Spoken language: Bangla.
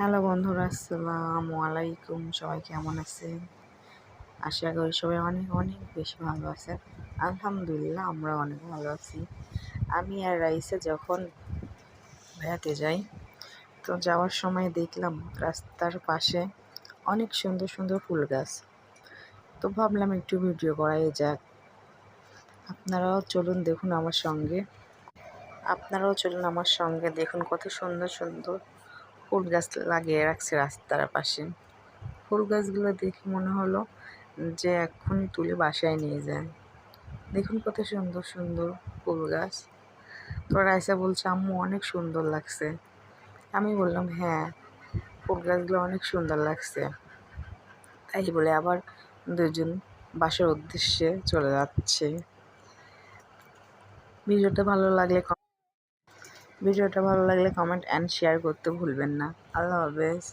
হ্যালো বন্ধুরা, আসসালামু আলাইকুম। সবাই কেমন আছেন? আশা করি সবাই অনেক অনেক বেশি ভালো আছেন। আলহামদুলিল্লাহ, আমরা অনেক ভালো আছি। আমি আর রাইসা যখন বেড়াতে যাই, তো যাওয়ার সময় দেখলাম রাস্তার পাশে অনেক সুন্দর সুন্দর ফুল গাছ। তো ভাবলাম একটু ভিডিও করাই যাক। আপনারাও চলুন আমার সঙ্গে দেখুন কত সুন্দর সুন্দর ফুল গাছ লাগিয়ে রাখছে রাস্তার পাশে। ফুল গাছগুলো দেখে মনে হলো যে এক্ষুনি তুলে বাসায় নিয়ে যায়। দেখুন কত সুন্দর সুন্দর ফুল গাছ। তো রাইসা বলছে, আম্মু অনেক সুন্দর লাগছে। আমি বললাম, হ্যাঁ, ফুল গাছগুলো অনেক সুন্দর লাগছে। তাই বলে আবার দুজন বাসার উদ্দেশ্যে চলে যাচ্ছে। ভিডিওটা ভালো লাগলে কমেন্ট অ্যান্ড শেয়ার করতে ভুলবেন না। আল্লাহ হাফেজ।